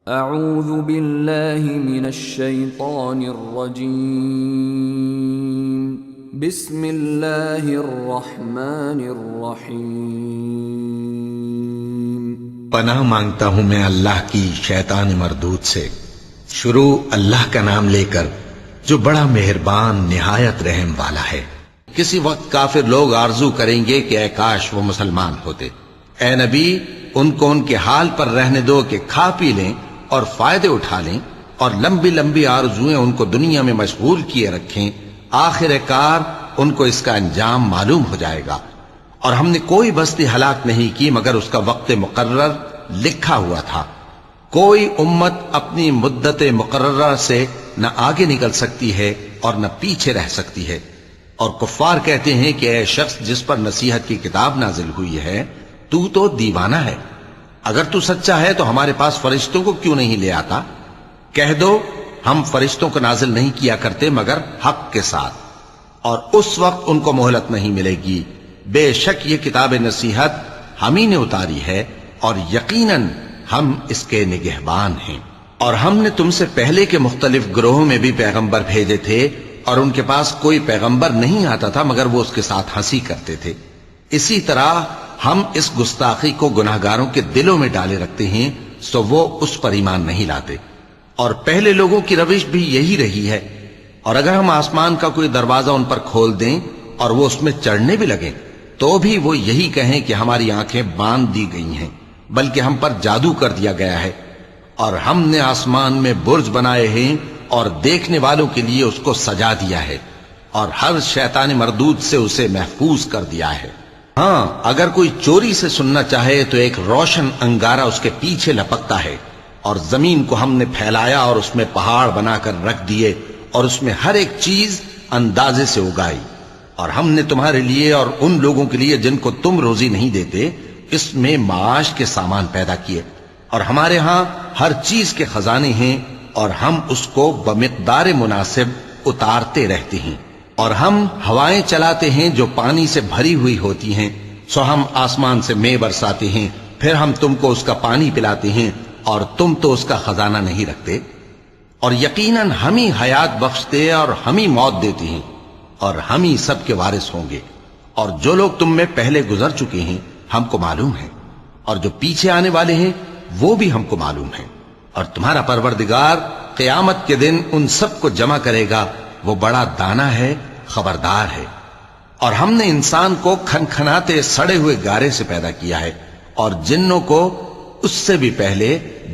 اعوذ باللہ من الشیطان الرجیم بسم اللہ الرحمن الرحیم پناہ مانگتا ہوں میں اللہ کی شیطان مردود سے۔ شروع اللہ کا نام لے کر جو بڑا مہربان نہایت رحم والا ہے۔ کسی وقت کافر لوگ آرزو کریں گے کہ اے کاش وہ مسلمان ہوتے۔ اے نبی ان کو ان کے حال پر رہنے دو کہ کھا پی لیں اور فائدے اٹھا لیں، اور لمبی لمبی آرزویں ان کو دنیا میں مشغول کیے رکھیں، آخر کار ان کو اس کا انجام معلوم ہو جائے گا۔ اور ہم نے کوئی بستی ہلاک نہیں کی مگر اس کا وقت مقرر لکھا ہوا تھا۔ کوئی امت اپنی مدت مقررہ سے نہ آگے نکل سکتی ہے اور نہ پیچھے رہ سکتی ہے۔ اور کفار کہتے ہیں کہ اے شخص جس پر نصیحت کی کتاب نازل ہوئی ہے تو دیوانہ ہے، اگر تو سچا ہے تو ہمارے پاس فرشتوں کو کیوں نہیں لے آتا؟ کہہ دو ہم فرشتوں کو نازل نہیں کیا کرتے مگر حق کے ساتھ، اور اس وقت ان کو مہلت نہیں ملے گی۔ بے شک یہ کتاب نصیحت ہم ہی نے اتاری ہے اور یقیناً ہم اس کے نگہبان ہیں۔ اور ہم نے تم سے پہلے کے مختلف گروہوں میں بھی پیغمبر بھیجے تھے، اور ان کے پاس کوئی پیغمبر نہیں آتا تھا مگر وہ اس کے ساتھ ہنسی کرتے تھے۔ اسی طرح ہم اس گستاخی کو گناہگاروں کے دلوں میں ڈالے رکھتے ہیں سو وہ اس پر ایمان نہیں لاتے۔ اور پہلے لوگوں کی روش بھی یہی رہی ہے، اور اگر ہم آسمان کا کوئی دروازہ ان پر کھول دیں اور وہ اس میں چڑھنے بھی لگیں تو بھی وہ یہی کہیں کہ ہماری آنکھیں باندھ دی گئی ہیں، بلکہ ہم پر جادو کر دیا گیا ہے۔ اور ہم نے آسمان میں برج بنائے ہیں اور دیکھنے والوں کے لیے اس کو سجا دیا ہے، اور ہر شیطان مردود سے اسے محفوظ کر دیا ہے۔ ہاں اگر کوئی چوری سے سننا چاہے تو ایک روشن انگارہ اس کے پیچھے لپکتا ہے، اور زمین کو ہم نے پھیلایا اور اس میں پہاڑ بنا کر رکھ دیے، اور اس میں ہر ایک چیز اندازے سے اگائی۔ اور ہم نے تمہارے لیے اور ان لوگوں کے لیے جن کو تم روزی نہیں دیتے اس میں معاش کے سامان پیدا کیے، اور ہمارے ہاں ہر چیز کے خزانے ہیں، اور ہم اس کو بمقدار مناسب اتارتے رہتے ہیں۔ اور ہم ہوائیں چلاتے ہیں جو پانی سے بھری ہوئی ہوتی ہیں، سو ہم آسمان سے مے برساتے ہیں، پھر ہم تم کو اس کا پانی پلاتے ہیں، اور تم تو اس کا خزانہ نہیں رکھتے۔ اور یقیناً ہم ہی حیات بخشتے اور ہم ہی موت دیتے ہیں، اور ہم ہی سب کے وارث ہوں گے۔ اور جو لوگ تم میں پہلے گزر چکے ہیں ہم کو معلوم ہے، اور جو پیچھے آنے والے ہیں وہ بھی ہم کو معلوم ہے۔ اور تمہارا پروردگار قیامت کے دن ان سب کو جمع کرے گا، وہ بڑا دانا ہے، خبردار ہے۔ اور ہم نے انسان کو کھنکھناتے سڑے ہوئے گارے سے پیدا کیا ہے، اور جنوں کو اس سے بھی پہلے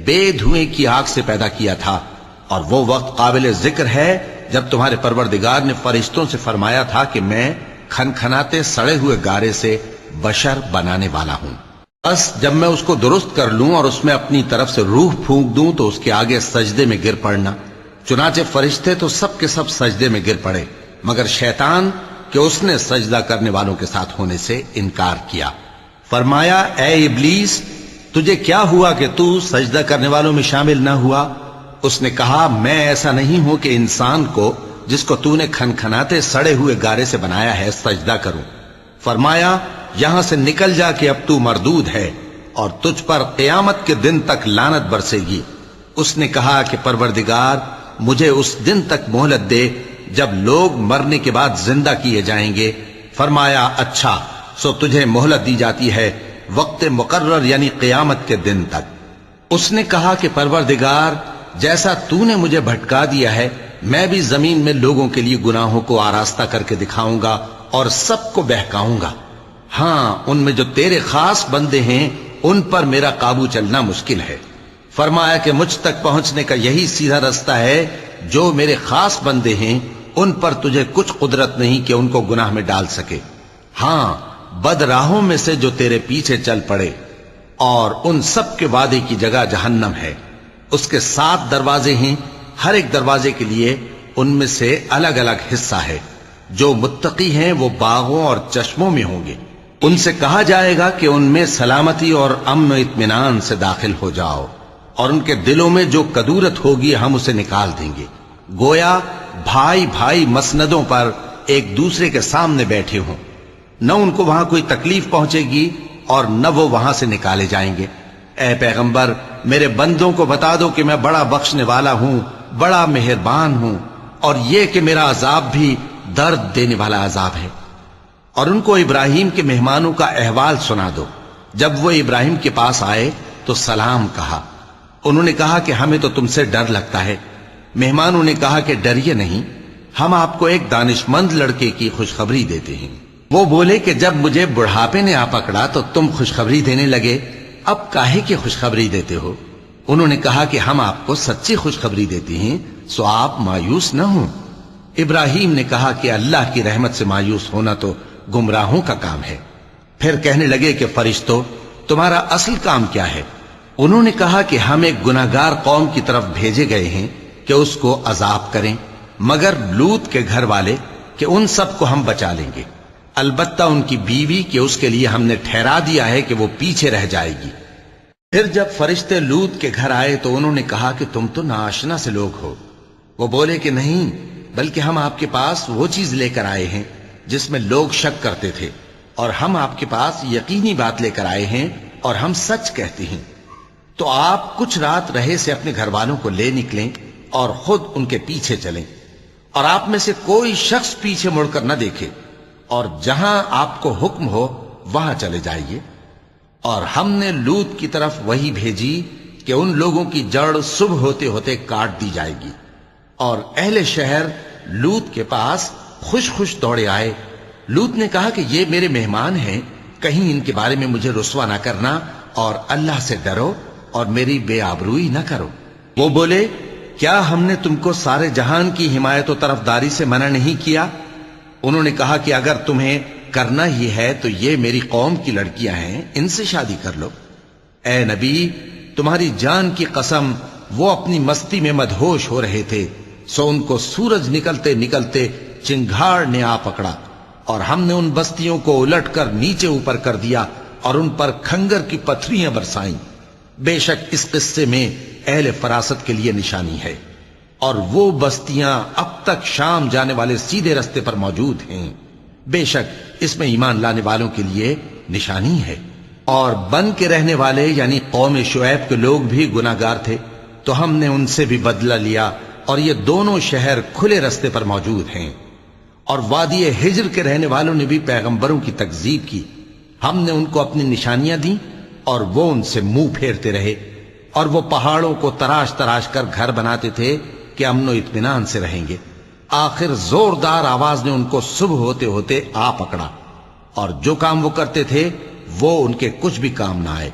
بے دھوئیں کی آگ سے پیدا کیا تھا۔ اور وہ وقت قابل ذکر ہے جب تمہارے پروردگار نے فرشتوں سے فرمایا تھا کہ میں کھنکھناتے سڑے ہوئے گارے سے بشر بنانے والا ہوں، بس جب میں اس کو درست کر لوں اور اس میں اپنی طرف سے روح پھونک دوں تو اس کے آگے سجدے میں گر پڑنا۔ چنانچہ فرشتے تو سب کے سب سجدے میں گر پڑے مگر شیطان کہ اس نے سجدہ کرنے والوں کے ساتھ ہونے سے انکار کیا۔ فرمایا اے ابلیس تجھے کیا ہوا کہ تو سجدہ کرنے والوں میں شامل نہ ہوا؟ اس نے کہا میں ایسا نہیں ہوں کہ انسان کو جس کو تو نے کھنکھناتے سڑے ہوئے گارے سے بنایا ہے سجدہ کروں۔ فرمایا یہاں سے نکل جا کہ اب تو مردود ہے اور تجھ پر قیامت کے دن تک لعنت برسے گی۔ اس نے کہا کہ پروردگار مجھے اس دن تک مہلت دے جب لوگ مرنے کے بعد زندہ کیے جائیں گے۔ فرمایا اچھا سو تجھے مہلت دی جاتی ہے وقت مقرر یعنی قیامت کے دن تک۔ اس نے کہا کہ پروردگار جیسا تو نے مجھے بھٹکا دیا ہے میں بھی زمین میں لوگوں کے لیے گناہوں کو آراستہ کر کے دکھاؤں گا اور سب کو بہکاؤں گا۔ ہاں ان میں جو تیرے خاص بندے ہیں ان پر میرا قابو چلنا مشکل ہے۔ فرمایا کہ مجھ تک پہنچنے کا یہی سیدھا رستہ ہے، جو میرے خاص بندے ہیں ان پر تجھے کچھ قدرت نہیں کہ ان کو گناہ میں ڈال سکے۔ ہاں بد راہوں میں سے جو تیرے پیچھے چل پڑے، اور ان سب کے وعدے کی جگہ جہنم ہے، اس کے 7 دروازے ہیں، ہر ایک دروازے کے لیے ان میں سے الگ الگ حصہ ہے۔ جو متقی ہیں وہ باغوں اور چشموں میں ہوں گے، ان سے کہا جائے گا کہ ان میں سلامتی اور امن و اطمینان سے داخل ہو جاؤ، اور ان کے دلوں میں جو کدورت ہوگی ہم اسے نکال دیں گے، گویا بھائی بھائی مسندوں پر ایک دوسرے کے سامنے بیٹھے ہوں۔ نہ ان کو وہاں کوئی تکلیف پہنچے گی اور نہ وہ وہاں سے نکالے جائیں گے۔ اے پیغمبر میرے بندوں کو بتا دو کہ میں بڑا بخشنے والا ہوں، بڑا مہربان ہوں، اور یہ کہ میرا عذاب بھی درد دینے والا عذاب ہے۔ اور ان کو ابراہیم کے مہمانوں کا احوال سنا دو۔ جب وہ ابراہیم کے پاس آئے تو سلام کہا۔ انہوں نے کہا کہ ہمیں تو تم سے ڈر لگتا ہے۔ مہمانوں نے کہا کہ ڈریے نہیں، ہم آپ کو ایک دانشمند لڑکے کی خوشخبری دیتے ہیں۔ وہ بولے کہ جب مجھے بڑھاپے نے آ پکڑا تو تم خوشخبری دینے لگے، اب کاہے کی خوشخبری دیتے ہو؟ انہوں نے کہا کہ ہم آپ کو سچی خوشخبری دیتے ہیں، سو آپ مایوس نہ ہوں۔ ابراہیم نے کہا کہ اللہ کی رحمت سے مایوس ہونا تو گمراہوں کا کام ہے۔ پھر کہنے لگے کہ فرشتوں، تمہارا اصل کام کیا ہے؟ انہوں نے کہا کہ ہم ایک گناہگار قوم کی طرف بھیجے گئے ہیں کہ اس کو عذاب کریں، مگر لوط کے گھر والے کہ ان سب کو ہم بچا لیں گے، البتہ ان کی بیوی کہ اس کے لیے ہم نے ٹھہرا دیا ہے کہ وہ پیچھے رہ جائے گی۔ پھر جب فرشتے لوط کے گھر آئے تو انہوں نے کہا کہ تم تو ناآشنا سے لوگ ہو۔ وہ بولے کہ نہیں، بلکہ ہم آپ کے پاس وہ چیز لے کر آئے ہیں جس میں لوگ شک کرتے تھے، اور ہم آپ کے پاس یقینی بات لے کر آئے ہیں اور ہم سچ کہتے ہیں۔ تو آپ کچھ رات رہے سے اپنے گھر والوں کو لے نکلیں اور خود ان کے پیچھے چلیں، اور آپ میں سے کوئی شخص پیچھے مڑ کر نہ دیکھے، اور جہاں آپ کو حکم ہو وہاں چلے جائیے۔ اور ہم نے لوط کی طرف وہی بھیجی کہ ان لوگوں کی جڑ صبح ہوتے ہوتے کاٹ دی جائے گی۔ اور اہل شہر لوط کے پاس خوش خوش دوڑے آئے۔ لوط نے کہا کہ یہ میرے مہمان ہیں، کہیں ان کے بارے میں مجھے رسوا نہ کرنا، اور اللہ سے ڈرو اور میری بے آبروئی نہ کرو۔ وہ بولے، کیا ہم نے تم کو سارے جہان کی حمایت و طرفداری سے منع نہیں کیا؟ انہوں نے کہا کہ اگر تمہیں کرنا ہی ہے تو یہ میری قوم کی لڑکیاں ہیں، ان سے شادی کر لو۔ اے نبی، تمہاری جان کی قسم، وہ اپنی مستی میں مدہوش ہو رہے تھے، سو ان کو سورج نکلتے نکلتے چنگھاڑ نے آ پکڑا، اور ہم نے ان بستیوں کو الٹ کر نیچے اوپر کر دیا اور ان پر کھنگر کی پتھریاں برسائیں۔ بے شک اس قصے میں اہل فراست کے لیے نشانی ہے، اور وہ بستیاں اب تک شام جانے والے سیدھے رستے پر موجود ہیں۔ بے شک اس میں ایمان لانے والوں کے لیے نشانی ہے۔ اور بن کے رہنے والے یعنی قوم شعیب کے لوگ بھی گناہگار تھے، تو ہم نے ان سے بھی بدلہ لیا، اور یہ دونوں شہر کھلے رستے پر موجود ہیں۔ اور وادی ہجر کے رہنے والوں نے بھی پیغمبروں کی تکذیب کی، ہم نے ان کو اپنی نشانیاں دیں اور وہ ان سے منہ پھیرتے رہے، اور وہ پہاڑوں کو تراش تراش کر گھر بناتے تھے کہ امن و اطمینان سے رہیں گے۔ آخر زوردار آواز نے ان کو صبح ہوتے ہوتے آ پکڑا، اور جو کام وہ کرتے تھے وہ ان کے کچھ بھی کام نہ آئے۔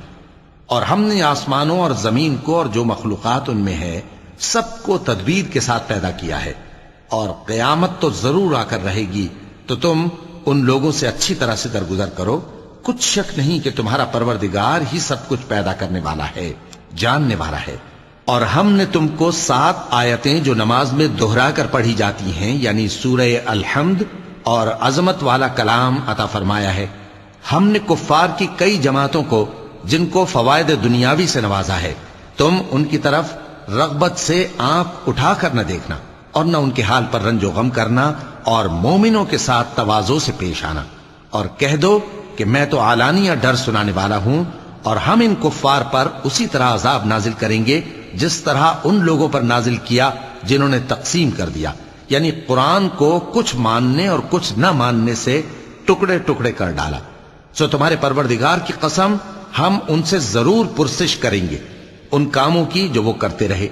اور ہم نے آسمانوں اور زمین کو اور جو مخلوقات ان میں ہے سب کو تدبیر کے ساتھ پیدا کیا ہے، اور قیامت تو ضرور آ کر رہے گی، تو تم ان لوگوں سے اچھی طرح سے درگزر کرو۔ کچھ شک نہیں کہ تمہارا پروردگار ہی سب کچھ پیدا کرنے والا ہے، جاننے والا ہے۔ اور ہم نے تم کو 7 آیتیں جو نماز میں دہرا کر پڑھی جاتی ہیں، یعنی سورہ الحمد اور عظمت والا کلام عطا فرمایا ہے۔ ہم نے کفار کی کئی جماعتوں کو جن کو فوائد دنیاوی سے نوازا ہے، تم ان کی طرف رغبت سے آنکھ اٹھا کر نہ دیکھنا، اور نہ ان کے حال پر رنج و غم کرنا، اور مومنوں کے ساتھ تواضع سے پیش آنا، اور کہہ دو کہ میں تو اعلانیہ ڈر سنانے والا ہوں، اور ہم ان کفار پر اسی طرح عذاب نازل کریں گے جس طرح ان لوگوں پر نازل کیا جنہوں نے تقسیم کر دیا، یعنی قرآن کو کچھ ماننے اور کچھ نہ ماننے سے ٹکڑے ٹکڑے کر ڈالا۔ سو تمہارے پروردگار کی قسم، ہم ان سے ضرور پرسش کریں گے ان کاموں کی جو وہ کرتے رہے۔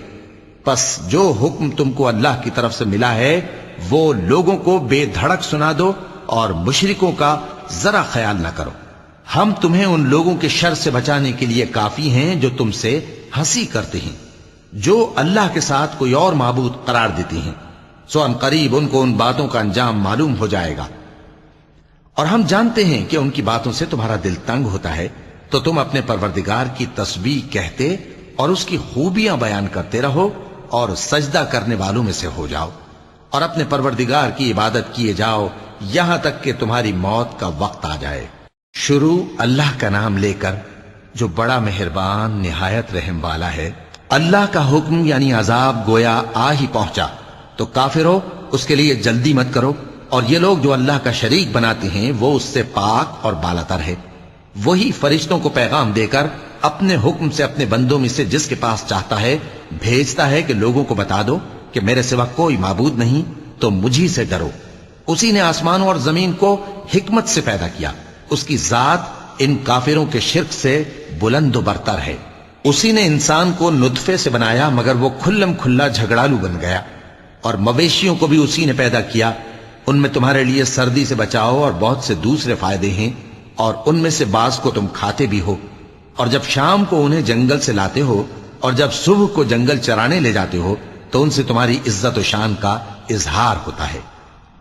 پس جو حکم تم کو اللہ کی طرف سے ملا ہے وہ لوگوں کو بے دھڑک سنا دو، اور مشرکوں کا ذرا خیال نہ کرو۔ ہم تمہیں ان لوگوں کے شر سے بچانے کے لیے کافی ہیں جو تم سے ہنسی کرتے ہیں، جو اللہ کے ساتھ کوئی اور معبود قرار دیتے ہیں، سو ان قریب ان کو ان باتوں کا انجام معلوم ہو جائے گا۔ اور ہم جانتے ہیں کہ ان کی باتوں سے تمہارا دل تنگ ہوتا ہے، تو تم اپنے پروردگار کی تسبیح کہتے اور اس کی خوبیاں بیان کرتے رہو، اور سجدہ کرنے والوں میں سے ہو جاؤ، اور اپنے پروردگار کی عبادت کیے جاؤ یہاں تک کہ تمہاری موت کا وقت آ جائے۔ شروع اللہ کا نام لے کر جو بڑا مہربان نہایت رحم والا ہے۔ اللہ کا حکم یعنی عذاب گویا آ ہی پہنچا، تو کافرو اس کے لیے جلدی مت کرو، اور یہ لوگ جو اللہ کا شریک بناتے ہیں وہ اس سے پاک اور بالاتر ہے۔ وہی فرشتوں کو پیغام دے کر اپنے حکم سے اپنے بندوں میں سے جس کے پاس چاہتا ہے بھیجتا ہے کہ لوگوں کو بتا دو کہ میرے سوا کوئی معبود نہیں، تو مجھی سے ڈرو۔ اسی نے آسمانوں اور زمین کو حکمت سے پیدا کیا، اس کی ذات ان کافروں کے شرک سے بلند و برتر ہے۔ اسی نے انسان کو نطفے سے بنایا مگر وہ کھلم کھلا جھگڑالو بن گیا، اور مویشیوں کو بھی اسی نے پیدا کیا، ان میں تمہارے لیے سردی سے بچاؤ اور بہت سے دوسرے فائدے ہیں، اور ان میں سے بعض کو تم کھاتے بھی ہو۔ اور جب شام کو انہیں جنگل سے لاتے ہو اور جب صبح کو جنگل چرانے لے جاتے ہو تو ان سے تمہاری عزت و شان کا اظہار ہوتا ہے۔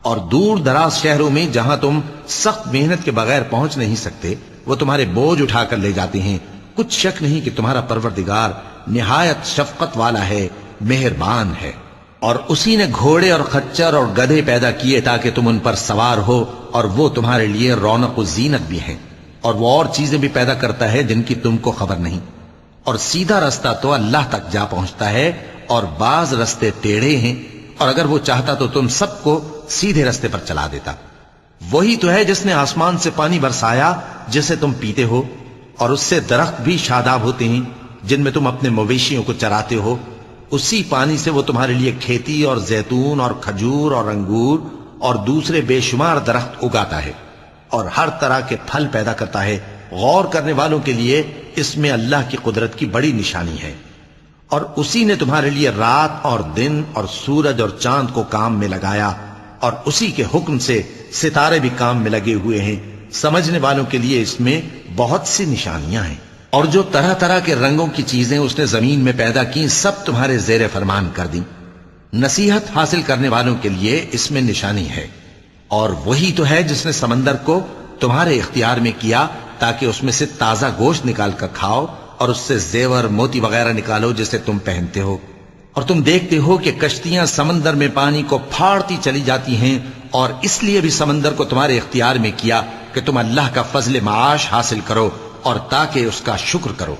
اور دور دراز شہروں میں جہاں تم سخت محنت کے بغیر پہنچ نہیں سکتے وہ تمہارے بوجھ اٹھا کر لے جاتے ہیں۔ کچھ شک نہیں کہ تمہارا پروردگار نہایت شفقت والا ہے، مہربان ہے۔ اور اسی نے گھوڑے اور خچر اور گدھے پیدا کیے تاکہ تم ان پر سوار ہو، اور وہ تمہارے لیے رونق و زینت بھی ہیں۔ اور وہ اور چیزیں بھی پیدا کرتا ہے جن کی تم کو خبر نہیں۔ اور سیدھا رستہ تو اللہ تک جا پہنچتا ہے، اور بعض رستے ٹیڑھے ہیں، اور اگر وہ چاہتا تو تم سب کو سیدھے رستے پر چلا دیتا۔ وہی تو ہے جس نے آسمان سے پانی برسایا جسے تم پیتے ہو، اور اس سے درخت بھی شاداب ہوتے ہیں جن میں تم اپنے مویشیوں کو چراتے ہو۔ اسی پانی سے وہ تمہارے لیے کھیتی اور زیتون اور کھجور اور انگور اور دوسرے بے شمار درخت اگاتا ہے، اور ہر طرح کے پھل پیدا کرتا ہے۔ غور کرنے والوں کے لیے اس میں اللہ کی قدرت کی بڑی نشانی ہے۔ اور اسی نے تمہارے لیے رات اور دن اور سورج اور چاند کو کام میں لگایا، اور اسی کے حکم سے ستارے بھی کام میں لگے ہوئے ہیں۔ سمجھنے والوں کے لیے اس میں بہت سی نشانیاں ہیں۔ اور جو طرح طرح کے رنگوں کی چیزیں اس نے زمین میں پیدا کی سب تمہارے زیر فرمان کر دیں۔ نصیحت حاصل کرنے والوں کے لیے اس میں نشانی ہے۔ اور وہی تو ہے جس نے سمندر کو تمہارے اختیار میں کیا تاکہ اس میں سے تازہ گوشت نکال کر کھاؤ، اور اس سے زیور موتی وغیرہ نکالو جسے تم پہنتے ہو۔ اور تم دیکھتے ہو کہ کشتیاں سمندر میں پانی کو پھاڑتی چلی جاتی ہیں، اور اس لیے بھی سمندر کو تمہارے اختیار میں کیا کہ تم اللہ کا فضل معاش حاصل کرو اور تاکہ اس کا شکر کرو۔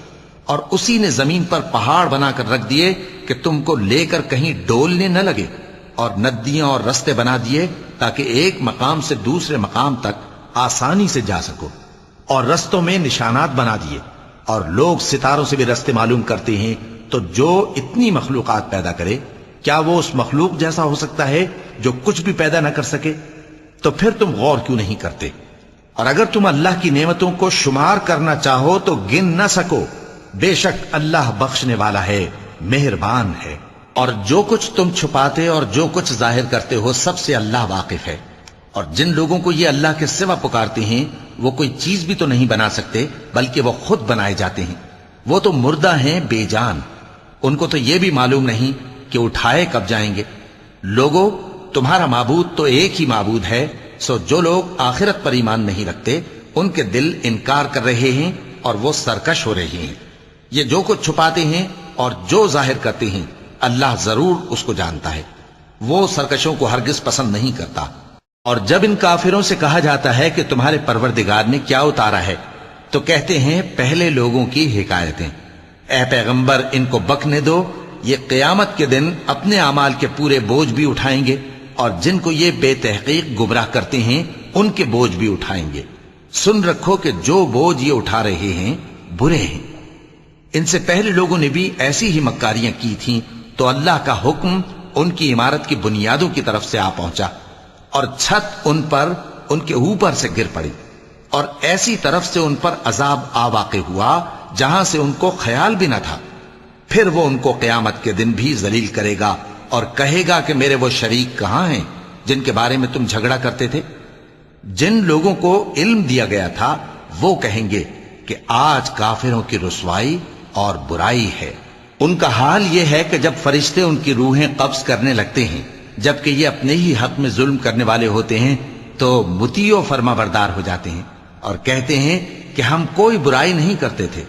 اور اسی نے زمین پر پہاڑ بنا کر رکھ دیے کہ تم کو لے کر کہیں ڈولنے نہ لگے، اور ندیاں اور رستے بنا دیے تاکہ ایک مقام سے دوسرے مقام تک آسانی سے جا سکو، اور رستوں میں نشانات بنا دیے۔ اور لوگ ستاروں سے بھی رستے معلوم کرتے ہیں، تو جو اتنی مخلوقات پیدا کرے کیا وہ اس مخلوق جیسا ہو سکتا ہے جو کچھ بھی پیدا نہ کر سکے؟ تو پھر تم غور کیوں نہیں کرتے؟ اور اگر تم اللہ کی نعمتوں کو شمار کرنا چاہو تو گن نہ سکو، بے شک اللہ بخشنے والا ہے، مہربان ہے۔ اور جو کچھ تم چھپاتے اور جو کچھ ظاہر کرتے ہو سب سے اللہ واقف ہے۔ اور جن لوگوں کو یہ اللہ کے سوا پکارتے ہیں وہ کوئی چیز بھی تو نہیں بنا سکتے بلکہ وہ خود بنائے جاتے ہیں۔ وہ تو مردہ ہیں بے جان، ان کو تو یہ بھی معلوم نہیں کہ اٹھائے کب جائیں گے۔ لوگوں، تمہارا معبود تو ایک ہی معبود ہے، سو جو لوگ آخرت پر ایمان نہیں رکھتے ان کے دل انکار کر رہے ہیں اور وہ سرکش ہو رہے ہیں۔ یہ جو کچھ چھپاتے ہیں اور جو ظاہر کرتے ہیں اللہ ضرور اس کو جانتا ہے، وہ سرکشوں کو ہرگز پسند نہیں کرتا۔ اور جب ان کافروں سے کہا جاتا ہے کہ تمہارے پروردگار نے کیا اتارا ہے تو کہتے ہیں پہلے لوگوں کی حکایتیں۔ اے پیغمبر ان کو بکنے دو، یہ قیامت کے دن اپنے اعمال کے پورے بوجھ بھی اٹھائیں گے، اور جن کو یہ بے تحقیق گمراہ کرتے ہیں ان کے بوجھ بھی اٹھائیں گے۔ سن رکھو کہ جو بوجھ یہ اٹھا رہے ہیں برے ہیں۔ ان سے پہلے لوگوں نے بھی ایسی ہی مکاریاں کی تھیں تو اللہ کا حکم ان کی عمارت کی بنیادوں کی طرف سے آ پہنچا، اور چھت ان پر ان کے اوپر سے گر پڑی، اور ایسی طرف سے ان پر عذاب آ واقع ہوا جہاں سے ان کو خیال بھی نہ تھا۔ پھر وہ ان کو قیامت کے دن بھی ذلیل کرے گا اور کہے گا کہ میرے وہ شریک کہاں ہیں جن کے بارے میں تم جھگڑا کرتے تھے؟ جن لوگوں کو علم دیا گیا تھا وہ کہیں گے کہ آج کافروں کی رسوائی اور برائی ہے۔ ان کا حال یہ ہے کہ جب فرشتے ان کی روحیں قبض کرنے لگتے ہیں جبکہ یہ اپنے ہی حق میں ظلم کرنے والے ہوتے ہیں تو مطیع و فرما بردار ہو جاتے ہیں اور کہتے ہیں کہ ہم کوئی برائی نہیں کرتے تھے۔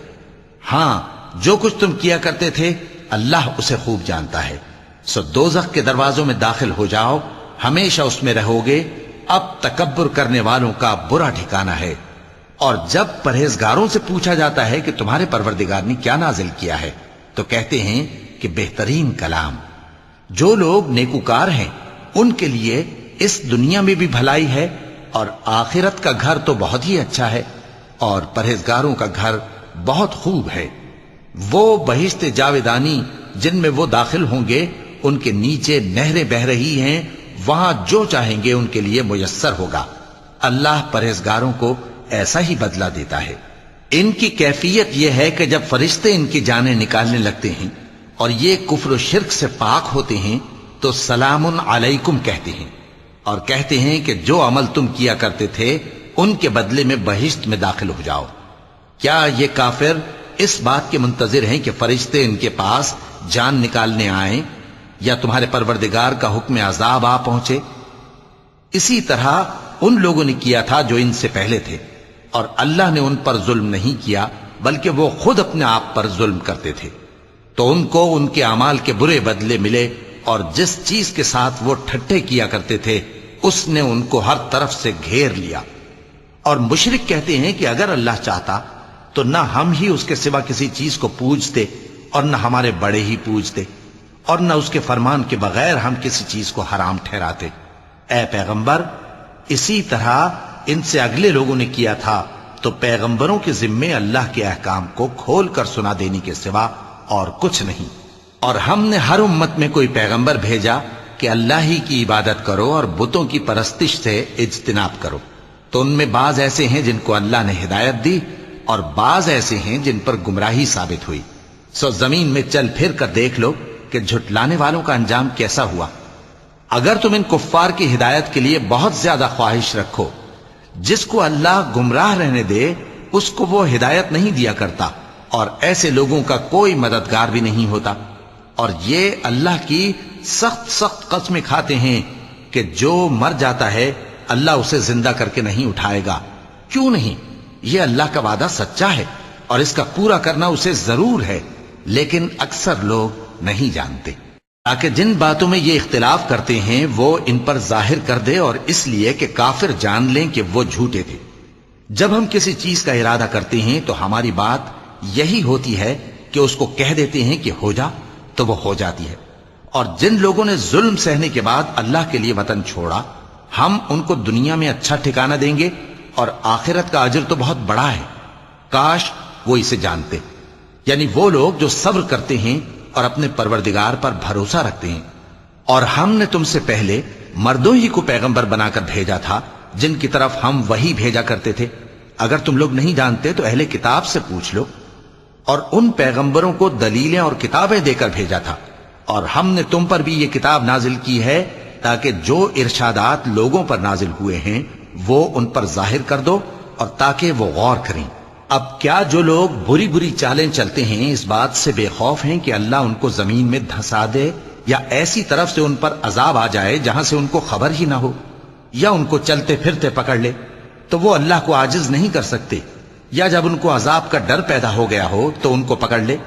ہاں، جو کچھ تم کیا کرتے تھے اللہ اسے خوب جانتا ہے۔ سو دوزخ کے دروازوں میں داخل ہو جاؤ، ہمیشہ اس میں رہو گے، اب تکبر کرنے والوں کا برا ٹھکانہ ہے۔ اور جب پرہیزگاروں سے پوچھا جاتا ہے کہ تمہارے پروردگار نے کیا نازل کیا ہے تو کہتے ہیں کہ بہترین کلام۔ جو لوگ نیکوکار ہیں ان کے لیے اس دنیا میں بھی بھلائی ہے اور آخرت کا گھر تو بہت ہی اچھا ہے، اور پرہیزگاروں کا گھر بہت خوب ہے۔ وہ بہشت جاویدانی جن میں وہ داخل ہوں گے، ان کے نیچے نہریں بہ رہی ہیں، وہاں جو چاہیں گے ان کے لیے میسر ہوگا۔ اللہ پرہیزگاروں کو ایسا ہی بدلہ دیتا ہے۔ ان کی کیفیت یہ ہے کہ جب فرشتے ان کی جانیں نکالنے لگتے ہیں اور یہ کفر و شرک سے پاک ہوتے ہیں تو سلام علیکم کہتے ہیں، اور کہتے ہیں کہ جو عمل تم کیا کرتے تھے ان کے بدلے میں بہشت میں داخل ہو جاؤ۔ کیا یہ کافر اس بات کے منتظر ہیں کہ فرشتے ان کے پاس جان نکالنے آئیں یا تمہارے پروردگار کا حکم عذاب آ پہنچے؟ اسی طرح ان لوگوں نے کیا تھا جو ان سے پہلے تھے، اور اللہ نے ان پر ظلم نہیں کیا بلکہ وہ خود اپنے آپ پر ظلم کرتے تھے۔ تو ان کو ان کے اعمال کے برے بدلے ملے، اور جس چیز کے ساتھ وہ ٹھٹھے کیا کرتے تھے اس نے ان کو ہر طرف سے گھیر لیا۔ اور مشرک کہتے ہیں کہ اگر اللہ چاہتا تو نہ ہم ہی اس کے سوا کسی چیز کو پوجتے اور نہ ہمارے بڑے ہی پوجتے، اور نہ اس کے فرمان کے بغیر ہم کسی چیز کو حرام ٹھہراتے۔ اے پیغمبر، اسی طرح ان سے اگلے لوگوں نے کیا تھا، تو پیغمبروں کے ذمے اللہ کے احکام کو کھول کر سنا دینے کے سوا اور کچھ نہیں۔ اور ہم نے ہر امت میں کوئی پیغمبر بھیجا کہ اللہ ہی کی عبادت کرو اور بتوں کی پرستش سے اجتناب کرو، تو ان میں بعض ایسے ہیں جن کو اللہ نے ہدایت دی اور بعض ایسے ہیں جن پر گمراہی ثابت ہوئی۔ سو زمین میں چل پھر کر دیکھ لو کہ جھٹلانے والوں کا انجام کیسا ہوا۔ اگر تم ان کفار کی ہدایت کے لیے بہت زیادہ خواہش رکھو، جس کو اللہ گمراہ رہنے دے اس کو وہ ہدایت نہیں دیا کرتا، اور ایسے لوگوں کا کوئی مددگار بھی نہیں ہوتا۔ اور یہ اللہ کی سخت سخت قسمیں کھاتے ہیں کہ جو مر جاتا ہے اللہ اسے زندہ کر کے نہیں اٹھائے گا۔ کیوں نہیں؟ یہ اللہ کا وعدہ سچا ہے اور اس کا پورا کرنا اسے ضرور ہے، لیکن اکثر لوگ نہیں جانتے۔ تاکہ جن باتوں میں یہ اختلاف کرتے ہیں وہ ان پر ظاہر کر دے، اور اس لیے کہ کافر جان لیں کہ وہ جھوٹے تھے۔ جب ہم کسی چیز کا ارادہ کرتے ہیں تو ہماری بات یہی ہوتی ہے کہ اس کو کہہ دیتے ہیں کہ ہو جا، تو وہ ہو جاتی ہے۔ اور جن لوگوں نے ظلم سہنے کے بعد اللہ کے لیے وطن چھوڑا، ہم ان کو دنیا میں اچھا ٹھکانہ دیں گے، اور آخرت کا اجر تو بہت بڑا ہے۔ کاش وہ اسے جانتے، یعنی وہ لوگ جو صبر کرتے ہیں اور اپنے پروردگار پر بھروسہ رکھتے ہیں۔ اور ہم نے تم سے پہلے مردوں ہی کو پیغمبر بنا کر بھیجا تھا جن کی طرف ہم وحی بھیجا کرتے تھے۔ اگر تم لوگ نہیں جانتے تو اہل کتاب سے پوچھ لو۔ اور ان پیغمبروں کو دلیلیں اور کتابیں دے کر بھیجا تھا، اور ہم نے تم پر بھی یہ کتاب نازل کی ہے تاکہ جو ارشادات لوگوں پر نازل ہوئے ہیں وہ ان پر ظاہر کر دو، اور تاکہ وہ غور کریں۔ اب کیا جو لوگ بری بری چالیں چلتے ہیں اس بات سے بے خوف ہیں کہ اللہ ان کو زمین میں دھسا دے، یا ایسی طرف سے ان پر عذاب آ جائے جہاں سے ان کو خبر ہی نہ ہو، یا ان کو چلتے پھرتے پکڑ لے؟ تو وہ اللہ کو عاجز نہیں کر سکتے، یا جب ان کو عذاب کا ڈر پیدا ہو گیا ہو تو ان کو پکڑ لے۔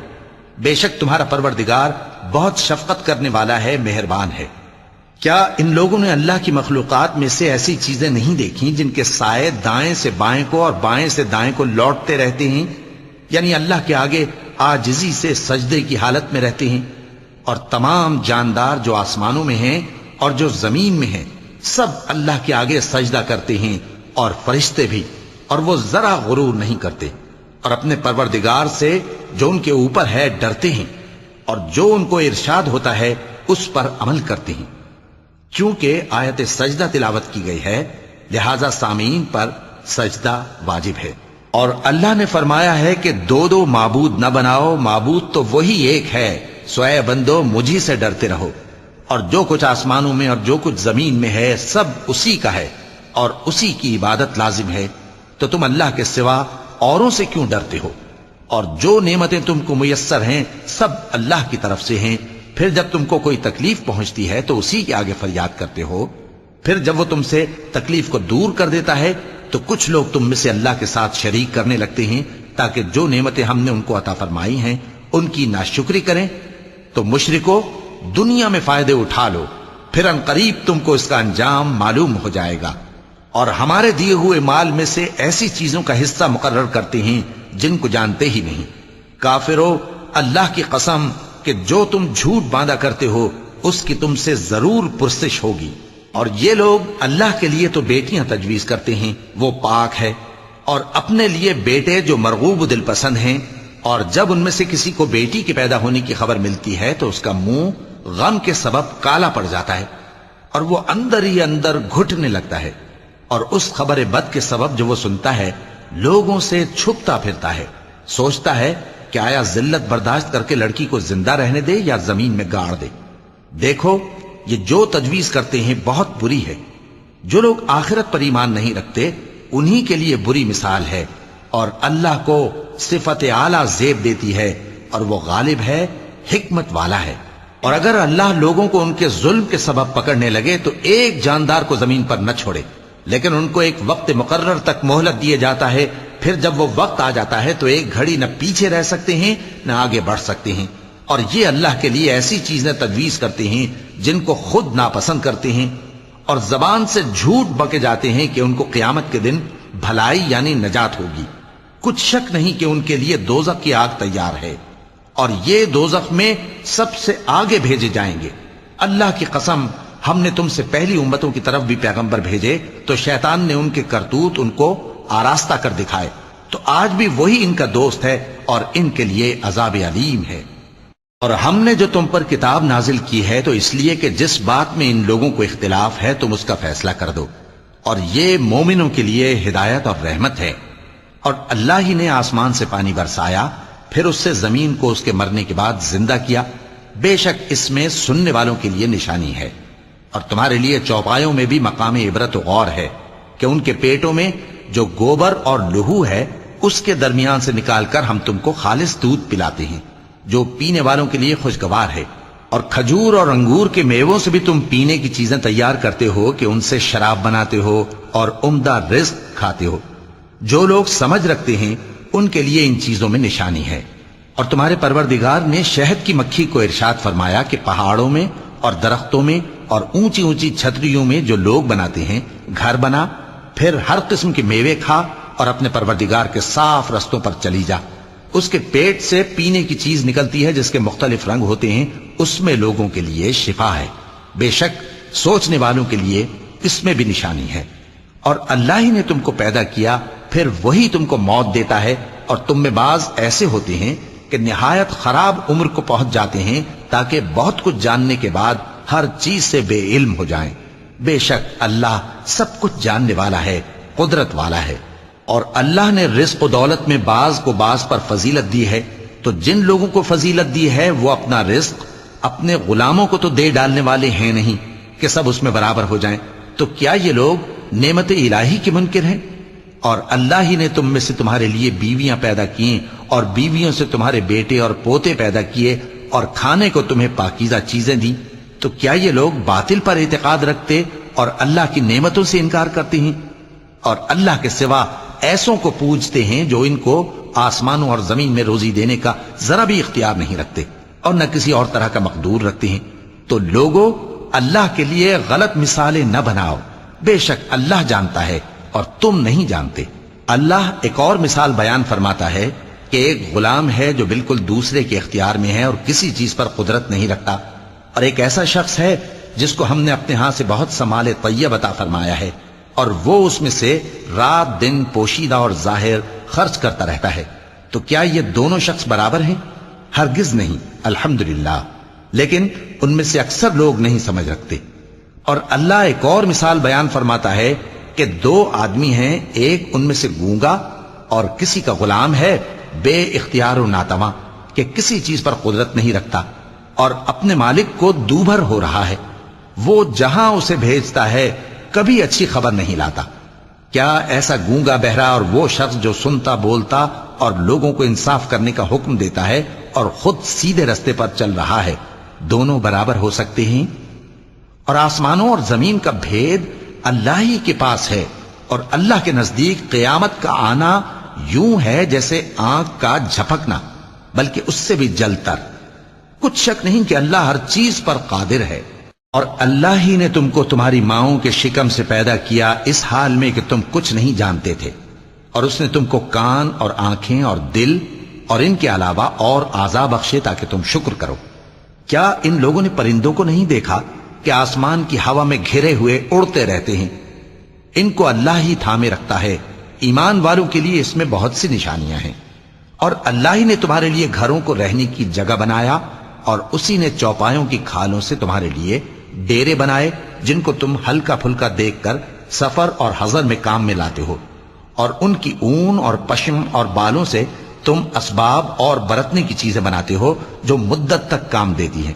بے شک تمہارا پروردگار بہت شفقت کرنے والا ہے، مہربان ہے۔ کیا ان لوگوں نے اللہ کی مخلوقات میں سے ایسی چیزیں نہیں دیکھیں جن کے سائے دائیں سے بائیں کو اور بائیں سے دائیں کو لوٹتے رہتے ہیں، یعنی اللہ کے آگے عاجزی سے سجدے کی حالت میں رہتے ہیں؟ اور تمام جاندار جو آسمانوں میں ہیں اور جو زمین میں ہیں سب اللہ کے آگے سجدہ کرتے ہیں، اور فرشتے بھی، اور وہ ذرا غرور نہیں کرتے، اور اپنے پروردگار سے جو ان کے اوپر ہے ڈرتے ہیں، اور جو ان کو ارشاد ہوتا ہے اس پر عمل کرتے ہیں۔ چونکہ آیت سجدہ تلاوت کی گئی ہے لہذا سامعین پر سجدہ واجب ہے۔ اور اللہ نے فرمایا ہے کہ دو دو معبود نہ بناؤ، معبود تو وہی ایک ہے، سو اے بندو مجھی سے ڈرتے رہو۔ اور جو کچھ آسمانوں میں اور جو کچھ زمین میں ہے سب اسی کا ہے، اور اسی کی عبادت لازم ہے، تو تم اللہ کے سوا اوروں سے کیوں ڈرتے ہو؟ اور جو نعمتیں تم کو میسر ہیں سب اللہ کی طرف سے ہیں۔ پھر جب تم کو کوئی تکلیف پہنچتی ہے تو اسی کے آگے فریاد کرتے ہو، پھر جب وہ تم سے تکلیف کو دور کر دیتا ہے تو کچھ لوگ تم میں سے اللہ کے ساتھ شریک کرنے لگتے ہیں تاکہ جو نعمتیں ہم نے ان کو عطا فرمائی ہیں ان کی ناشکری کریں۔ تو مشرکو، دنیا میں فائدے اٹھا لو، پھر ان قریب تم کو اس کا انجام معلوم ہو جائے گا۔ اور ہمارے دیے ہوئے مال میں سے ایسی چیزوں کا حصہ مقرر کرتے ہیں جن کو جانتے ہی نہیں۔ کافرو، اللہ کی قسم کہ جو تم جھوٹ باندھا کرتے ہو اس کی تم سے ضرور پرسش ہوگی۔ اور یہ لوگ اللہ کے لیے تو بیٹیاں تجویز کرتے ہیں، وہ پاک ہے، اور اپنے لیے بیٹے جو مرغوب و دل پسند ہیں، اور جب ان میں سے کسی کو بیٹی کے پیدا ہونے کی خبر ملتی ہے تو اس کا منہ غم کے سبب کالا پڑ جاتا ہے اور وہ اندر ہی اندر گھٹنے لگتا ہے، اور اس خبر بد کے سبب جو وہ سنتا ہے لوگوں سے چھپتا پھرتا ہے، سوچتا ہے کہ آیا ذلت برداشت کر کے لڑکی کو زندہ رہنے دے یا زمین میں گاڑ دے۔ دیکھو یہ جو تجویز کرتے ہیں بہت بری ہے۔ جو لوگ آخرت پر ایمان نہیں رکھتے انہی کے لیے بری مثال ہے، اور اللہ کو صفت اعلیٰ زیب دیتی ہے، اور وہ غالب ہے، حکمت والا ہے۔ اور اگر اللہ لوگوں کو ان کے ظلم کے سبب پکڑنے لگے تو ایک جاندار کو زمین پر نہ چھوڑے، لیکن ان کو ایک وقت مقرر تک مہلت دیے جاتا ہے، پھر جب وہ وقت آ جاتا ہے تو ایک گھڑی نہ پیچھے رہ سکتے ہیں نہ آگے بڑھ سکتے ہیں۔ اور یہ اللہ کے لیے ایسی چیزیں تجویز کرتے ہیں جن کو خود ناپسند کرتے ہیں، اور زبان سے جھوٹ بکے جاتے ہیں کہ ان کو قیامت کے دن بھلائی یعنی نجات ہوگی۔ کچھ شک نہیں کہ ان کے لیے دوزخ کی آگ تیار ہے، اور یہ دوزخ میں سب سے آگے بھیجے جائیں گے۔ اللہ کی قسم، ہم نے تم سے پہلی امتوں کی طرف بھی پیغمبر بھیجے تو شیطان نے ان کے کرتوت ان کو آراستہ کر دکھائے، تو آج بھی وہی ان کا دوست ہے اور ان کے لیے عذاب علیم ہے۔ اور ہم نے جو تم پر کتاب نازل کی ہے تو اس لیے کہ جس بات میں ان لوگوں کو اختلاف ہے تم اس کا فیصلہ کر دو، اور یہ مومنوں کے لیے ہدایت اور رحمت ہے۔ اور اللہ ہی نے آسمان سے پانی برسایا، پھر اس سے زمین کو اس کے مرنے کے بعد زندہ کیا، بے شک اس میں سننے والوں کے لیے نشانی ہے۔ اور تمہارے لیے چوپایوں میں بھی مقام عبرت و غور ہے کہ ان کے پیٹوں میں جو گوبر اور لہو ہے اس کے درمیان سے نکال کر ہم تم کو خالص دودھ پلاتے ہیں جو پینے والوں کے لیے خوشگوار ہے، اور کھجور اور انگور کے میووں سے بھی تم پینے کی چیزیں تیار کرتے ہو کہ ان سے شراب بناتے ہو اور عمدہ رزق کھاتے ہو۔ جو لوگ سمجھ رکھتے ہیں ان کے لیے ان چیزوں میں نشانی ہے۔ اور تمہارے پروردگار نے شہد کی مکھی کو ارشاد فرمایا کہ پہاڑوں میں اور درختوں میں اور اونچی اونچی چھتریوں میں جو لوگ بناتے ہیں گھر بنا، پھر ہر قسم کے میوے کھا اور اپنے پروردگار کے صاف رستوں پر چلی جا۔ اس کے پیٹ سے پینے کی چیز نکلتی ہے جس کے مختلف رنگ ہوتے ہیں، اس میں لوگوں کے لیے شفا ہے، بے شک سوچنے والوں کے لیے اس میں بھی نشانی ہے۔ اور اللہ ہی نے تم کو پیدا کیا، پھر وہی تم کو موت دیتا ہے، اور تم میں بعض ایسے ہوتے ہیں کہ نہایت خراب عمر کو پہنچ جاتے ہیں تاکہ بہت کچھ جاننے کے بعد ہر چیز سے بے علم ہو جائیں۔ بے شک اللہ سب کچھ جاننے والا ہے، قدرت والا ہے۔ اور اللہ نے رزق و دولت میں بعض کو بعض پر فضیلت دی ہے، تو جن لوگوں کو فضیلت دی ہے وہ اپنا رزق اپنے غلاموں کو تو دے ڈالنے والے ہیں نہیں کہ سب اس میں برابر ہو جائیں، تو کیا یہ لوگ نعمت الہی کے منکر ہیں؟ اور اللہ ہی نے تم میں سے تمہارے لیے بیویاں پیدا کی اور بیویوں سے تمہارے بیٹے اور پوتے پیدا کیے اور کھانے کو تمہیں پاکیزہ چیزیں دیں، تو کیا یہ لوگ باطل پر اعتقاد رکھتے اور اللہ کی نعمتوں سے انکار کرتے ہیں؟ اور اللہ کے سوا ایسوں کو پوجتے ہیں جو ان کو آسمانوں اور زمین میں روزی دینے کا ذرا بھی اختیار نہیں رکھتے اور نہ کسی اور طرح کا مقدور رکھتے ہیں۔ تو لوگوں اللہ کے لیے غلط مثالیں نہ بناؤ، بے شک اللہ جانتا ہے اور تم نہیں جانتے۔ اللہ ایک اور مثال بیان فرماتا ہے کہ ایک غلام ہے جو بالکل دوسرے کے اختیار میں ہے اور کسی چیز پر قدرت نہیں رکھتا، اور ایک ایسا شخص ہے جس کو ہم نے اپنے ہاں سے بہت سا مال طیب عطا فرمایا ہے اور وہ اس میں سے رات دن پوشیدہ اور ظاہر خرچ کرتا رہتا ہے، تو کیا یہ دونوں شخص برابر ہیں؟ ہرگز نہیں، الحمدللہ، لیکن ان میں سے اکثر لوگ نہیں سمجھ رکھتے۔ اور اللہ ایک اور مثال بیان فرماتا ہے کہ دو آدمی ہیں، ایک ان میں سے گونگا اور کسی کا غلام ہے بے اختیار و ناتواں کہ کسی چیز پر قدرت نہیں رکھتا اور اپنے مالک کو دوبھر ہو رہا ہے، وہ جہاں اسے بھیجتا ہے کبھی اچھی خبر نہیں لاتا۔ کیا ایسا گونگا بہرا اور وہ شخص جو سنتا بولتا اور لوگوں کو انصاف کرنے کا حکم دیتا ہے اور خود سیدھے رستے پر چل رہا ہے، دونوں برابر ہو سکتے ہیں؟ اور آسمانوں اور زمین کا بھید اللہ ہی کے پاس ہے، اور اللہ کے نزدیک قیامت کا آنا یوں ہے جیسے آنکھ کا جھپکنا، بلکہ اس سے بھی جل تر۔ کچھ شک نہیں کہ اللہ ہر چیز پر قادر ہے۔ اور اللہ ہی نے تم کو تمہاری ماؤں کے شکم سے پیدا کیا اس حال میں کہ تم کچھ نہیں جانتے تھے، اور اس نے تم کو کان اور آنکھیں اور دل اور ان کے علاوہ اور اعضاء بخشے تاکہ تم شکر کرو۔ کیا ان لوگوں نے پرندوں کو نہیں دیکھا کہ آسمان کی ہوا میں گھرے ہوئے اڑتے رہتے ہیں؟ ان کو اللہ ہی تھامے رکھتا ہے، ایمان والوں کے لیے اس میں بہت سی نشانیاں ہیں۔ اور اللہ ہی نے تمہارے لیے گھروں کو رہنے کی جگہ بنایا، اور اسی نے چوپایوں کی کھالوں سے تمہارے لیے ڈیرے بنائے جن کو تم ہلکا پھلکا دیکھ کر سفر اور حضر میں کام میں لاتے ہو، اور ان کی اون اور پشم اور بالوں سے تم اسباب اور برتنے کی چیزیں بناتے ہو جو مدت تک کام دیتی ہیں۔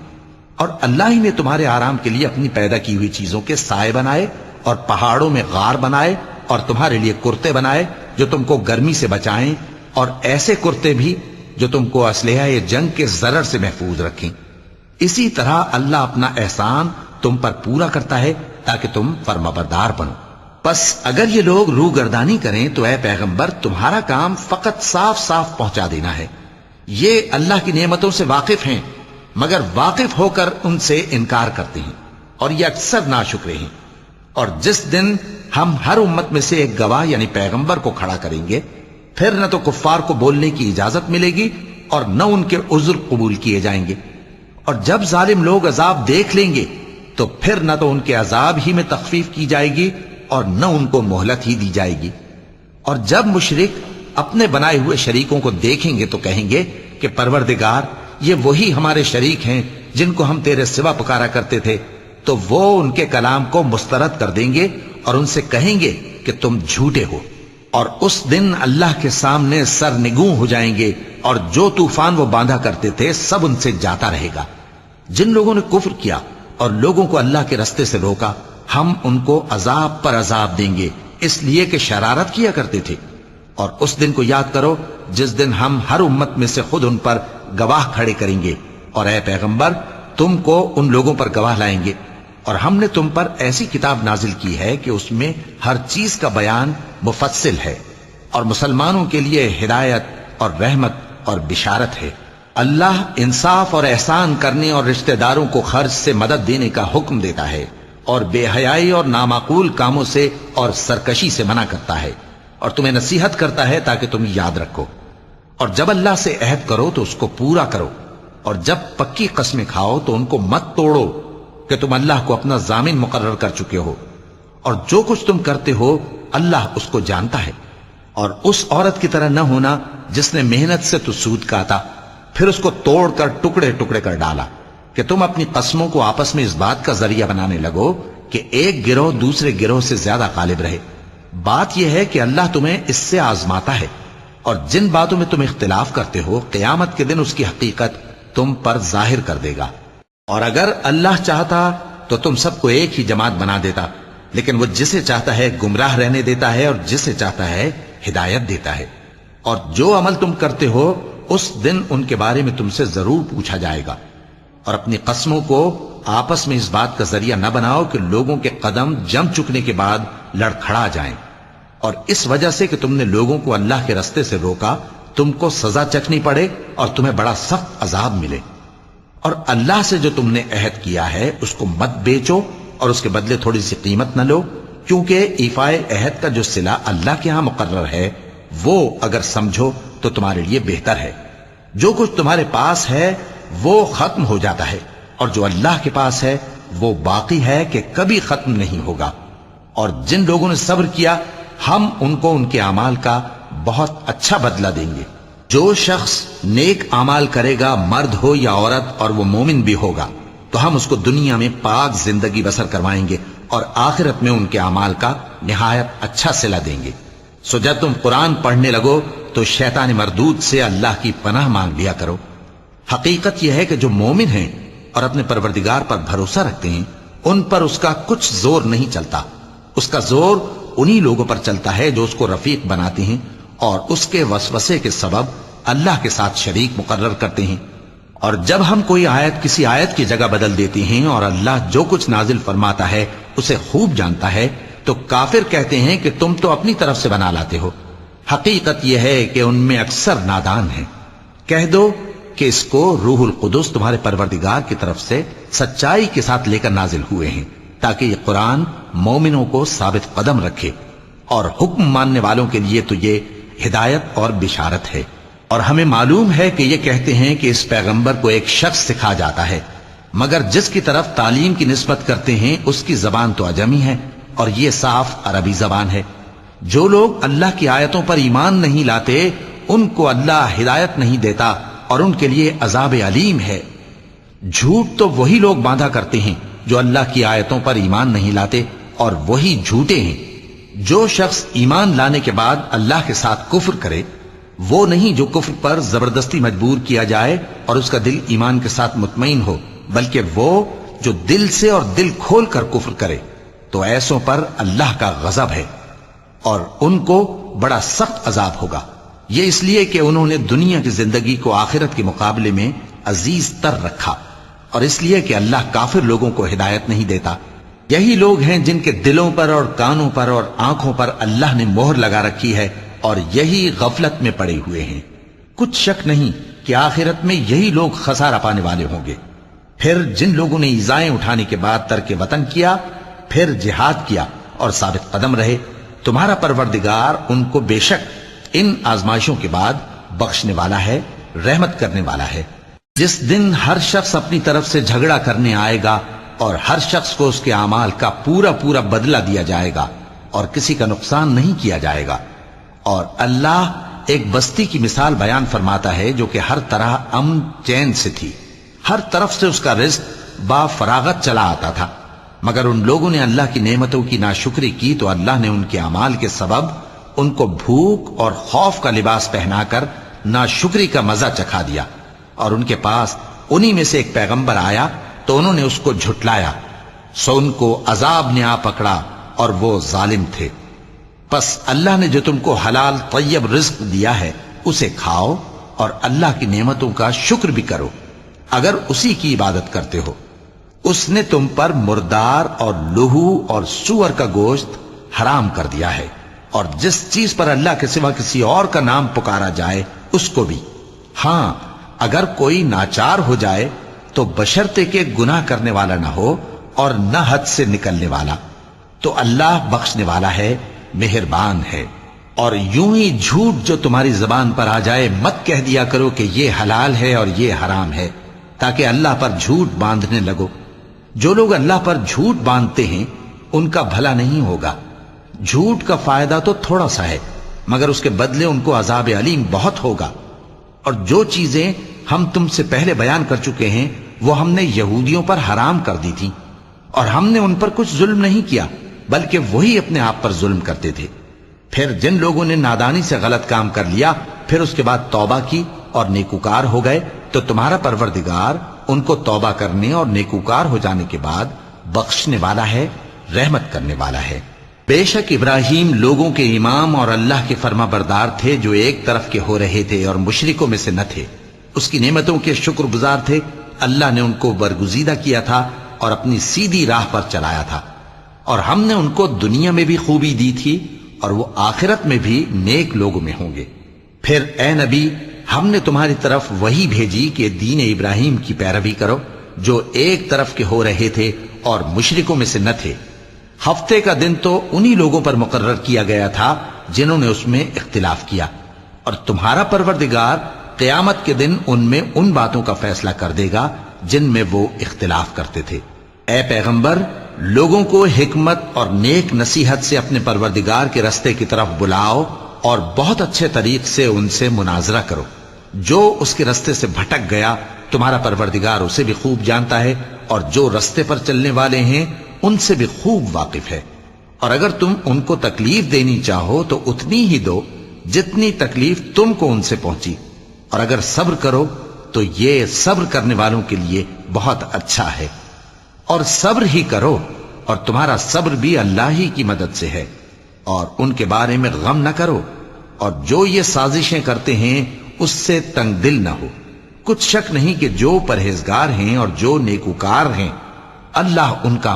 اور اللہ ہی نے تمہارے آرام کے لیے اپنی پیدا کی ہوئی چیزوں کے سائے بنائے، اور پہاڑوں میں غار بنائے، اور تمہارے لیے کرتے بنائے جو تم کو گرمی سے بچائیں، اور ایسے کرتے بھی جو تم کو اسلحہ جنگ کے ضرر سے محفوظ رکھیں۔ اسی طرح اللہ اپنا احسان تم پر پورا کرتا ہے تاکہ تم فرمانبردار بنو۔ پس اگر یہ لوگ روگردانی کریں تو اے پیغمبر تمہارا کام فقط صاف صاف پہنچا دینا ہے۔ یہ اللہ کی نعمتوں سے واقف ہیں، مگر واقف ہو کر ان سے انکار کرتے ہیں، اور یہ اکثر ناشکرے ہیں۔ اور جس دن ہم ہر امت میں سے ایک گواہ یعنی پیغمبر کو کھڑا کریں گے، پھر نہ تو کفار کو بولنے کی اجازت ملے گی اور نہ ان کے عذر قبول کیے جائیں گے۔ اور جب ظالم لوگ عذاب دیکھ لیں گے تو پھر نہ تو ان کے عذاب ہی میں تخفیف کی جائے گی اور نہ ان کو مہلت ہی دی جائے گی۔ اور جب مشرک اپنے بنائے ہوئے شریکوں کو دیکھیں گے تو کہیں گے کہ پروردگار، یہ وہی ہمارے شریک ہیں جن کو ہم تیرے سوا پکارا کرتے تھے، تو وہ ان کے کلام کو مسترد کر دیں گے اور ان سے کہیں گے کہ تم جھوٹے ہو۔ اور اس دن اللہ کے سامنے سرنگوں ہو جائیں گے، اور جو طوفان وہ باندھا کرتے تھے سب ان سے جاتا رہے گا۔ جن لوگوں نے کفر کیا اور لوگوں کو اللہ کے رستے سے روکا، ہم ان کو عذاب پر عذاب دیں گے، اس لیے کہ شرارت کیا کرتے تھے۔ اور اس دن کو یاد کرو جس دن ہم ہر امت میں سے خود ان پر گواہ کھڑے کریں گے، اور اے پیغمبر تم کو ان لوگوں پر گواہ لائیں گے۔ اور ہم نے تم پر ایسی کتاب نازل کی ہے کہ اس میں ہر چیز کا بیان مفصل ہے، اور مسلمانوں کے لیے ہدایت اور رحمت اور بشارت ہے۔ اللہ انصاف اور احسان کرنے اور رشتہ داروں کو خرچ سے مدد دینے کا حکم دیتا ہے، اور بے حیائی اور نامعقول کاموں سے اور سرکشی سے منع کرتا ہے، اور تمہیں نصیحت کرتا ہے تاکہ تم یاد رکھو۔ اور جب اللہ سے عہد کرو تو اس کو پورا کرو، اور جب پکی قسمیں کھاؤ تو ان کو مت توڑو کہ تم اللہ کو اپنا ضامن مقرر کر چکے ہو، اور جو کچھ تم کرتے ہو اللہ اس کو جانتا ہے۔ اور اس عورت کی طرح نہ ہونا جس نے محنت سے تو سود کاتا پھر اس کو توڑ کر ٹکڑے ٹکڑے کر ڈالا، کہ تم اپنی قسموں کو آپس میں اس بات کا ذریعہ بنانے لگو کہ ایک گروہ دوسرے گروہ سے زیادہ غالب رہے۔ بات یہ ہے کہ اللہ تمہیں اس سے آزماتا ہے، اور جن باتوں میں تم اختلاف کرتے ہو قیامت کے دن اس کی حقیقت تم پر ظاہر کر دے گا۔ اور اگر اللہ چاہتا تو تم سب کو ایک ہی جماعت بنا دیتا، لیکن وہ جسے چاہتا ہے گمراہ رہنے دیتا ہے اور جسے چاہتا ہے ہدایت دیتا ہے۔ اور جو عمل تم کرتے ہو اس دن ان کے بارے میں تم سے ضرور پوچھا جائے گا۔ اور اپنی قسموں کو آپس میں اس بات کا ذریعہ نہ بناؤ کہ لوگوں کے قدم جم چکنے کے بعد لڑکھڑا جائیں، اور اس وجہ سے کہ تم نے لوگوں کو اللہ کے رستے سے روکا تم کو سزا چکھنی پڑے اور تمہیں بڑا سخت عذاب ملے۔ اور اللہ سے جو تم نے عہد کیا ہے اس کو مت بیچو اور اس کے بدلے تھوڑی سی قیمت نہ لو، کیونکہ ایفائے عہد کا جو صلہ اللہ کے ہاں مقرر ہے وہ اگر سمجھو تو تمہارے لیے بہتر ہے۔ جو کچھ تمہارے پاس ہے وہ ختم ہو جاتا ہے، اور جو اللہ کے پاس ہے وہ باقی ہے کہ کبھی ختم نہیں ہوگا۔ اور جن لوگوں نے صبر کیا ہم ان کو ان کے اعمال کا بہت اچھا بدلہ دیں گے۔ جو شخص نیک اعمال کرے گا مرد ہو یا عورت اور وہ مومن بھی ہوگا تو ہم اس کو دنیا میں پاک زندگی بسر کروائیں گے اور آخرت میں ان کے اعمال کا نہایت اچھا صلہ دیں گے۔ سو جب تم قرآن پڑھنے لگو تو شیطان مردود سے اللہ کی پناہ مانگ لیا کرو۔ حقیقت یہ ہے کہ جو مومن ہیں اور اپنے پروردگار پر بھروسہ رکھتے ہیں ان پر اس کا کچھ زور نہیں چلتا، اس کا زور انہی لوگوں پر چلتا ہے جو اس کو رفیق بناتے ہیں اور اس کے وسوسے کے سبب اللہ کے ساتھ شریک مقرر کرتے ہیں۔ اور جب ہم کوئی آیت کسی آیت کی جگہ بدل دیتے ہیں اور اللہ جو کچھ نازل فرماتا ہے اسے خوب جانتا ہے تو کافر کہتے ہیں کہ تم تو اپنی طرف سے بنا لاتے ہو۔ حقیقت یہ ہے کہ ان میں اکثر نادان ہیں۔ کہہ دو کہ اس کو روح القدس تمہارے پروردگار کی طرف سے سچائی کے ساتھ لے کر نازل ہوئے ہیں تاکہ یہ قرآن مومنوں کو ثابت قدم رکھے، اور حکم ماننے والوں کے لیے تو یہ ہدایت اور بشارت ہے۔ اور ہمیں معلوم ہے کہ یہ کہتے ہیں کہ اس پیغمبر کو ایک شخص سکھا جاتا ہے، مگر جس کی طرف تعلیم کی نسبت کرتے ہیں اس کی زبان تو عجمی ہے اور یہ صاف عربی زبان ہے۔ جو لوگ اللہ کی آیتوں پر ایمان نہیں لاتے ان کو اللہ ہدایت نہیں دیتا اور ان کے لیے عذاب علیم ہے۔ جھوٹ تو وہی لوگ باندھا کرتے ہیں جو اللہ کی آیتوں پر ایمان نہیں لاتے اور وہی جھوٹے ہیں۔ جو شخص ایمان لانے کے بعد اللہ کے ساتھ کفر کرے وہ نہیں جو کفر پر زبردستی مجبور کیا جائے اور اس کا دل ایمان کے ساتھ مطمئن ہو، بلکہ وہ جو دل سے اور دل کھول کر کفر کرے، تو ایسوں پر اللہ کا غضب ہے اور ان کو بڑا سخت عذاب ہوگا۔ یہ اس لیے کہ انہوں نے دنیا کی زندگی کو آخرت کے مقابلے میں عزیز تر رکھا، اور اس لیے کہ اللہ کافر لوگوں کو ہدایت نہیں دیتا۔ یہی لوگ ہیں جن کے دلوں پر اور کانوں پر اور آنکھوں پر اللہ نے مہر لگا رکھی ہے اور یہی غفلت میں پڑے ہوئے ہیں۔ کچھ شک نہیں کہ آخرت میں یہی لوگ خسارہ پانے والے ہوں گے۔ پھر جن لوگوں نے ایذائیں اٹھانے کے بعد ترک وطن کیا، پھر جہاد کیا اور ثابت قدم رہے، تمہارا پروردگار ان کو بے شک ان آزمائشوں کے بعد بخشنے والا ہے، رحمت کرنے والا ہے۔ جس دن ہر شخص اپنی طرف سے جھگڑا کرنے آئے گا اور ہر شخص کو اس کے اعمال کا پورا پورا بدلہ دیا جائے گا اور کسی کا نقصان نہیں کیا جائے گا۔ اور اللہ ایک بستی کی مثال بیان فرماتا ہے جو کہ ہر طرح امن چین سے تھی، ہر طرف سے اس کا رزق با فراغت چلا آتا تھا، مگر ان لوگوں نے اللہ کی نعمتوں کی ناشکری کی تو اللہ نے ان کے اعمال کے سبب ان کو بھوک اور خوف کا لباس پہنا کر ناشکری کا مزہ چکھا دیا۔ اور ان کے پاس انہی میں سے ایک پیغمبر آیا تو انہوں نے اس کو جھٹلایا، سو ان کو عذاب نے آ پکڑا اور وہ ظالم تھے۔ پس اللہ نے جو تم کو حلال طیب رزق دیا ہے اسے کھاؤ اور اللہ کی نعمتوں کا شکر بھی کرو اگر اسی کی عبادت کرتے ہو۔ اس نے تم پر مردار اور لہو اور سور کا گوشت حرام کر دیا ہے، اور جس چیز پر اللہ کے سوا کسی اور کا نام پکارا جائے اس کو بھی۔ ہاں اگر کوئی ناچار ہو جائے تو بشرطے کہ گناہ کرنے والا نہ ہو اور نہ حد سے نکلنے والا، تو اللہ بخشنے والا ہے، مہربان ہے۔ اور یوں ہی جھوٹ جو تمہاری زبان پر آ جائے مت کہہ دیا کرو کہ یہ حلال ہے اور یہ حرام ہے، تاکہ اللہ پر جھوٹ باندھنے لگو۔ جو لوگ اللہ پر جھوٹ باندھتے ہیں ان کا بھلا نہیں ہوگا۔ جھوٹ کا فائدہ تو تھوڑا سا ہے، مگر اس کے بدلے ان کو عذاب علیم بہت ہوگا۔ اور جو چیزیں ہم تم سے پہلے بیان کر چکے ہیں وہ ہم نے یہودیوں پر حرام کر دی تھی، اور ہم نے ان پر کچھ ظلم نہیں کیا بلکہ وہی اپنے آپ پر ظلم کرتے تھے۔ پھر جن لوگوں نے نادانی سے غلط کام کر لیا پھر اس کے بعد توبہ کی اور نیکوکار ہو گئے تو تمہارا پروردگار ان کو توبہ کرنے اور نیکوکار ہو جانے کے بعد بخشنے والا ہے، رحمت کرنے والا ہے۔ بے شک ابراہیم لوگوں کے امام اور اللہ کے فرما بردار تھے جو ایک طرف کے ہو رہے تھے اور مشرکوں میں سے نہ تھے۔ اس کی نعمتوں کے شکر گزار تھے، اللہ نے ان کو برگزیدہ کیا تھا اور اپنی سیدھی راہ پر چلایا تھا، اور ہم نے ان کو دنیا میں بھی خوبی دی تھی اور وہ آخرت میں بھی نیک لوگوں میں ہوں گے۔ پھر اے نبی ہم نے تمہاری طرف وہی بھیجی کہ دین ابراہیم کی پیروی کرو جو ایک طرف کے ہو رہے تھے اور مشرکوں میں سے نہ تھے۔ ہفتے کا دن تو انہی لوگوں پر مقرر کیا گیا تھا جنہوں نے اس میں اختلاف کیا، اور تمہارا پروردگار قیامت کے دن ان میں ان باتوں کا فیصلہ کر دے گا جن میں وہ اختلاف کرتے تھے۔ اے پیغمبر لوگوں کو حکمت اور نیک نصیحت سے اپنے پروردگار کے رستے کی طرف بلاؤ اور بہت اچھے طریق سے ان سے مناظرہ کرو۔ جو اس کے رستے سے بھٹک گیا تمہارا پروردگار اسے بھی خوب جانتا ہے، اور جو رستے پر چلنے والے ہیں ان سے بھی خوب واقف ہے۔ اور اگر تم ان کو تکلیف دینی چاہو تو اتنی ہی دو جتنی تکلیف تم کو ان سے پہنچی، اور اگر صبر کرو تو یہ صبر کرنے والوں کے لیے بہت اچھا ہے۔ اور صبر ہی کرو، اور تمہارا صبر بھی اللہ ہی کی مدد سے ہے، اور ان کے بارے میں غم نہ کرو، اور جو یہ سازشیں کرتے ہیں اس سے تنگ دل نہ ہو۔ کچھ شک نہیں کہ جو پرہیزگار ہیں اور جو نیکوکار ہیں اللہ ان کا